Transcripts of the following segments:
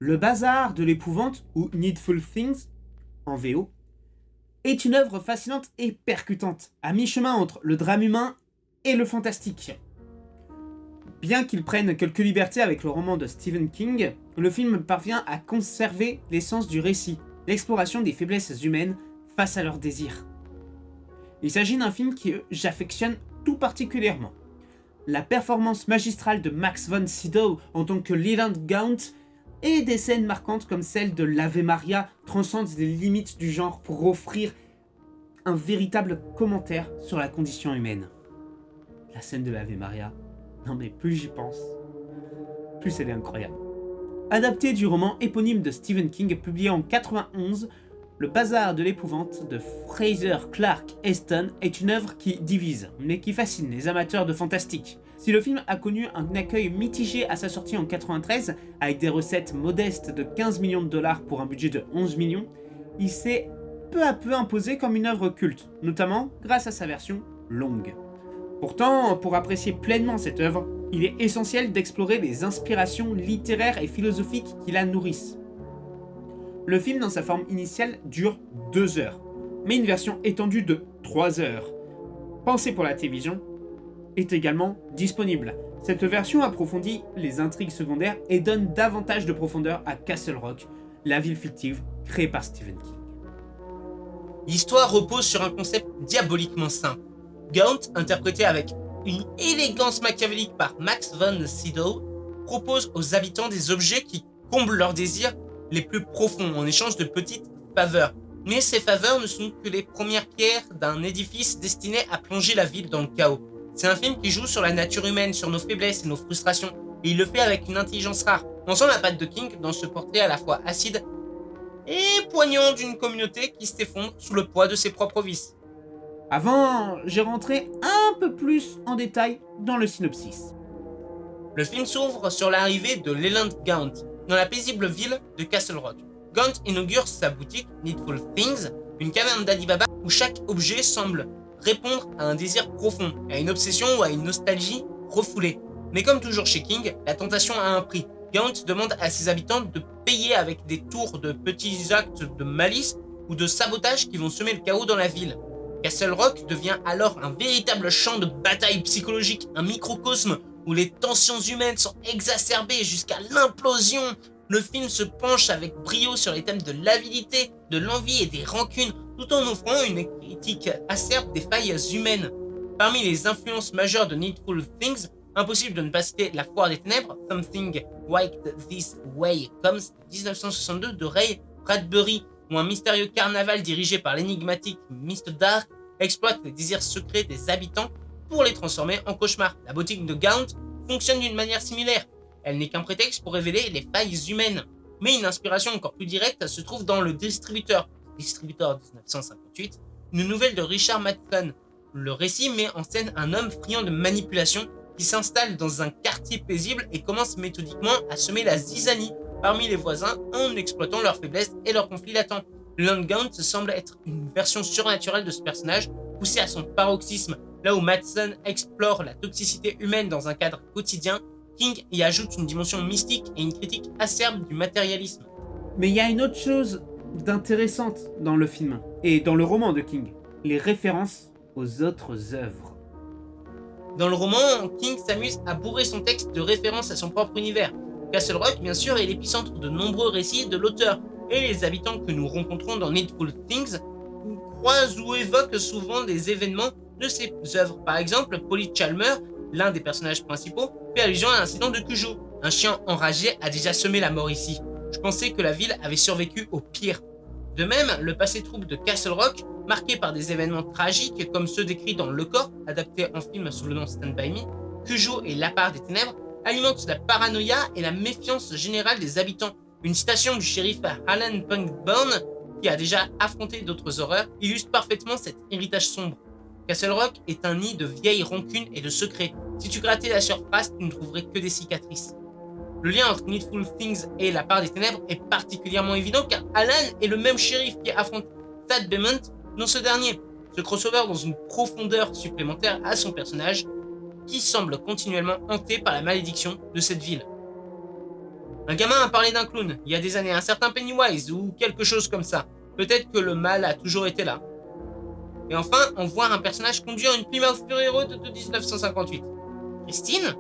Le Bazar de l'épouvante, ou Needful Things, en VO, est une œuvre fascinante et percutante, à mi-chemin entre le drame humain et le fantastique. Bien qu'il prenne quelques libertés avec le roman de Stephen King, le film parvient à conserver l'essence du récit, l'exploration des faiblesses humaines face à leurs désirs. Il s'agit d'un film que j'affectionne tout particulièrement. La performance magistrale de Max von Sydow en tant que Leland Gaunt et des scènes marquantes comme celle de l'Ave Maria transcendent les limites du genre pour offrir un véritable commentaire sur la condition humaine. La scène de l'Ave Maria, non mais plus j'y pense, plus elle est incroyable. Adapté du roman éponyme de Stephen King publié en 91, Le Bazar de l'épouvante de Fraser Clark Heston est une œuvre qui divise, mais qui fascine les amateurs de fantastique. Si le film a connu un accueil mitigé à sa sortie en 93, avec des recettes modestes de 15 millions de dollars pour un budget de 11 millions, il s'est peu à peu imposé comme une œuvre culte, notamment grâce à sa version longue. Pourtant, pour apprécier pleinement cette œuvre, il est essentiel d'explorer les inspirations littéraires et philosophiques qui la nourrissent. Le film, dans sa forme initiale, dure 2 heures, mais une version étendue de 3 heures, pensée pour la télévision, est également disponible. Cette version approfondit les intrigues secondaires et donne davantage de profondeur à Castle Rock, la ville fictive créée par Stephen King. L'histoire repose sur un concept diaboliquement simple. Gaunt, interprété avec une élégance machiavélique par Max von Sydow, propose aux habitants des objets qui comblent leurs désirs les plus profonds en échange de petites faveurs. Mais ces faveurs ne sont que les premières pierres d'un édifice destiné à plonger la ville dans le chaos. C'est un film qui joue sur la nature humaine, sur nos faiblesses et nos frustrations, et il le fait avec une intelligence rare. On sent la patte de King dans ce portrait à la fois acide et poignant d'une communauté qui s'effondre sous le poids de ses propres vices. Avant, j'ai rentré un peu plus en détail dans le synopsis. Le film s'ouvre sur l'arrivée de Leland Gaunt dans la paisible ville de Castle Rock. Gaunt inaugure sa boutique Needful Things, une caverne d'Alibaba où chaque objet semble répondre à un désir profond, à une obsession ou à une nostalgie refoulée. Mais comme toujours chez King, la tentation a un prix. Gaunt demande à ses habitants de payer avec des tours de petits actes de malice ou de sabotage qui vont semer le chaos dans la ville. Castle Rock devient alors un véritable champ de bataille psychologique, un microcosme où les tensions humaines sont exacerbées jusqu'à l'implosion. Le film se penche avec brio sur les thèmes de l'avidité, de l'envie et des rancunes, tout en offrant une critique acerbe des failles humaines. Parmi les influences majeures de Needful Things, impossible de ne pas citer La Foire des Ténèbres, Something Wicked This Way Comes, 1962 de Ray Bradbury, où un mystérieux carnaval dirigé par l'énigmatique Mr. Dark exploite les désirs secrets des habitants pour les transformer en cauchemars. La boutique de Gaunt fonctionne d'une manière similaire. Elle n'est qu'un prétexte pour révéler les failles humaines. Mais une inspiration encore plus directe se trouve dans Le Distributeur, 1958, une nouvelle de Richard Matheson. Le récit met en scène un homme friand de manipulation qui s'installe dans un quartier paisible et commence méthodiquement à semer la zizanie parmi les voisins en exploitant leurs faiblesses et leurs conflits latents. Leland Gaunt semble être une version surnaturelle de ce personnage, poussé à son paroxysme. Là où Matheson explore la toxicité humaine dans un cadre quotidien, King y ajoute une dimension mystique et une critique acerbe du matérialisme. Mais il y a une autre chose d'intéressante dans le film, et dans le roman de King, les références aux autres œuvres. Dans le roman, King s'amuse à bourrer son texte de références à son propre univers. Castle Rock, bien sûr, est l'épicentre de nombreux récits de l'auteur, et les habitants que nous rencontrons dans Needful Things croisent ou évoquent souvent des événements de ses œuvres. Par exemple, Polly Chalmer, l'un des personnages principaux, fait allusion à l'incident de Cujo. Un chien enragé a déjà semé la mort ici. Je pensais que la ville avait survécu au pire. De même, le passé trouble de Castle Rock, marqué par des événements tragiques comme ceux décrits dans Le Corps, adapté en film sous le nom Stand By Me, Cujo et La Part des Ténèbres, alimente la paranoïa et la méfiance générale des habitants. Une citation du shérif Alan Punkbourne, qui a déjà affronté d'autres horreurs, illustre parfaitement cet héritage sombre. Castle Rock est un nid de vieilles rancunes et de secrets. Si tu grattais la surface, tu ne trouverais que des cicatrices. Le lien entre Needful Things et La Part des Ténèbres est particulièrement évident car Alan est le même shérif qui affronte Thad Beaumont dans ce dernier. Ce crossover dans une profondeur supplémentaire à son personnage qui semble continuellement hanté par la malédiction de cette ville. Un gamin a parlé d'un clown, il y a des années, un certain Pennywise ou quelque chose comme ça. Peut-être que le mal a toujours été là. Et enfin, on voit un personnage conduire une Plymouth Fury Road de 1958. Christine ?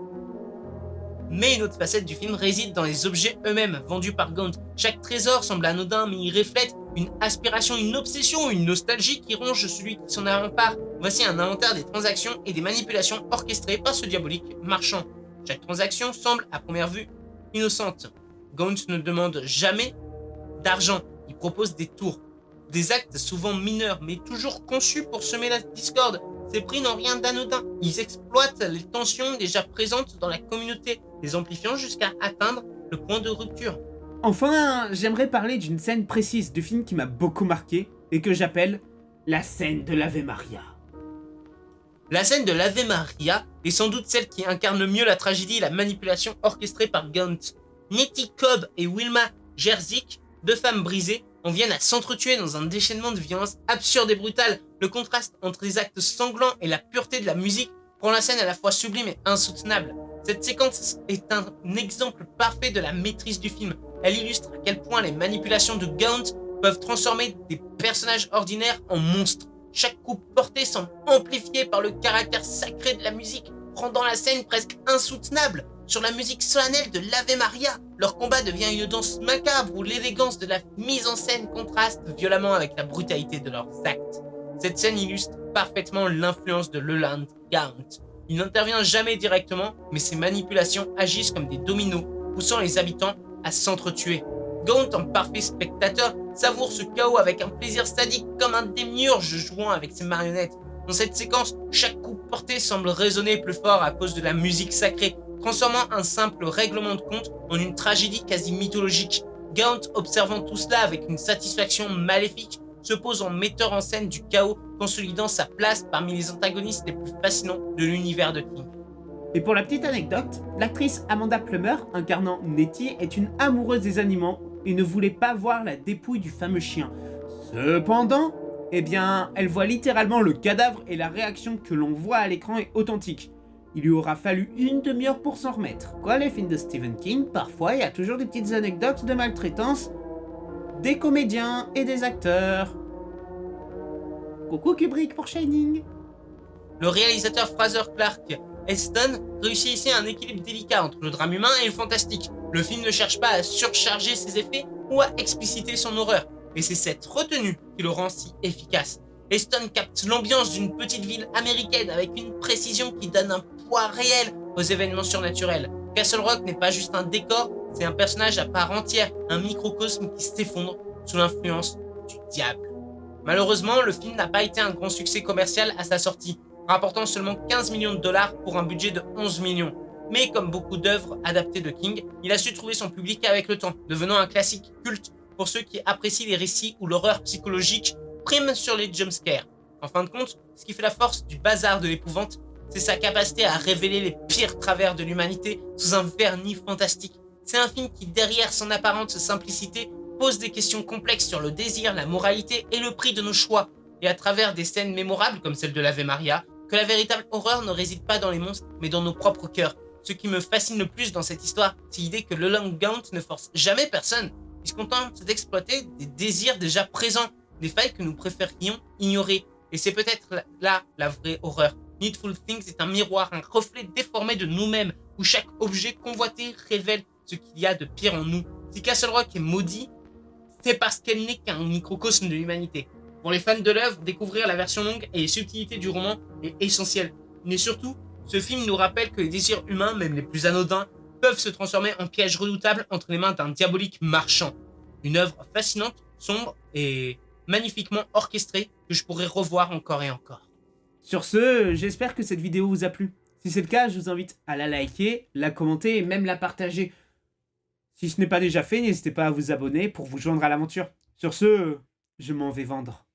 Mais une autre facette du film réside dans les objets eux-mêmes, vendus par Gaunt. Chaque trésor semble anodin, mais il reflète une aspiration, une obsession, une nostalgie qui ronge celui qui s'en empare. Voici un inventaire des transactions et des manipulations orchestrées par ce diabolique marchand. Chaque transaction semble, à première vue, innocente. Gaunt ne demande jamais d'argent, il propose des tours. Des actes souvent mineurs, mais toujours conçus pour semer la discorde. Ces prix n'ont rien d'anodin. Ils exploitent les tensions déjà présentes dans la communauté, les amplifiant jusqu'à atteindre le point de rupture. Enfin, j'aimerais parler d'une scène précise du film qui m'a beaucoup marqué et que j'appelle la scène de l'Ave Maria. La scène de l'Ave Maria est sans doute celle qui incarne le mieux la tragédie et la manipulation orchestrée par Gaunt. Nettie Cobb et Wilma Jerzik, deux femmes brisées, en viennent à s'entretuer dans un déchaînement de violence absurde et brutale. Le contraste entre les actes sanglants et la pureté de la musique rend la scène à la fois sublime et insoutenable. Cette séquence est un exemple parfait de la maîtrise du film. Elle illustre à quel point les manipulations de Gaunt peuvent transformer des personnages ordinaires en monstres. Chaque coup porté semble amplifié par le caractère sacré de la musique, rendant la scène presque insoutenable. Sur la musique solennelle de l'Ave Maria, leur combat devient une danse macabre où l'élégance de la mise en scène contraste violemment avec la brutalité de leurs actes. Cette scène illustre parfaitement l'influence de Leland Gaunt. Il n'intervient jamais directement, mais ses manipulations agissent comme des dominos, poussant les habitants à s'entretuer. Gaunt, en parfait spectateur, savoure ce chaos avec un plaisir sadique comme un démiurge jouant avec ses marionnettes. Dans cette séquence, chaque coup porté semble résonner plus fort à cause de la musique sacrée, transformant un simple règlement de compte en une tragédie quasi mythologique. Gaunt, observant tout cela avec une satisfaction maléfique, se pose en metteur en scène du chaos, consolidant sa place parmi les antagonistes les plus fascinants de l'univers de King. Et pour la petite anecdote, l'actrice Amanda Plummer, incarnant Nettie, est une amoureuse des animaux et ne voulait pas voir la dépouille du fameux chien. Cependant, elle voit littéralement le cadavre et la réaction que l'on voit à l'écran est authentique. Il lui aura fallu une demi-heure pour s'en remettre. Quoi, les films de Stephen King, parfois il y a toujours des petites anecdotes de maltraitance des comédiens et des acteurs. Coucou Kubrick pour Shining. Le réalisateur Fraser Clark Heston réussit ici un équilibre délicat entre le drame humain et le fantastique. Le film ne cherche pas à surcharger ses effets ou à expliciter son horreur, et c'est cette retenue qui le rend si efficace. Heston capte l'ambiance d'une petite ville américaine avec une précision qui donne un poids réel aux événements surnaturels. Castle Rock n'est pas juste un décor, c'est un personnage à part entière, un microcosme qui s'effondre sous l'influence du diable. Malheureusement, le film n'a pas été un grand succès commercial à sa sortie, rapportant seulement 15 millions de dollars pour un budget de 11 millions. Mais comme beaucoup d'œuvres adaptées de King, il a su trouver son public avec le temps, devenant un classique culte pour ceux qui apprécient les récits où l'horreur psychologique prime sur les jumpscares. En fin de compte, ce qui fait la force du bazar de l'épouvante, c'est sa capacité à révéler les pires travers de l'humanité sous un vernis fantastique. C'est un film qui, derrière son apparente simplicité, pose des questions complexes sur le désir, la moralité et le prix de nos choix. Et à travers des scènes mémorables comme celle de l'Ave Maria, que la véritable horreur ne réside pas dans les monstres, mais dans nos propres cœurs. Ce qui me fascine le plus dans cette histoire, c'est l'idée que Leland Gaunt ne force jamais personne. Il se contente d'exploiter des désirs déjà présents, des failles que nous préférions ignorer. Et c'est peut-être là la vraie horreur. Needful Things est un miroir, un reflet déformé de nous-mêmes, où chaque objet convoité révèle ce qu'il y a de pire en nous. Si Castle Rock est maudit, c'est parce qu'elle n'est qu'un microcosme de l'humanité. Pour les fans de l'œuvre, découvrir la version longue et les subtilités du roman est essentiel. Mais surtout, ce film nous rappelle que les désirs humains, même les plus anodins, peuvent se transformer en pièges redoutables entre les mains d'un diabolique marchand. Une œuvre fascinante, sombre et magnifiquement orchestrée que je pourrais revoir encore et encore. Sur ce, j'espère que cette vidéo vous a plu. Si c'est le cas, je vous invite à la liker, la commenter et même la partager. Si ce n'est pas déjà fait, n'hésitez pas à vous abonner pour vous joindre à l'aventure. Sur ce, je m'en vais vendre.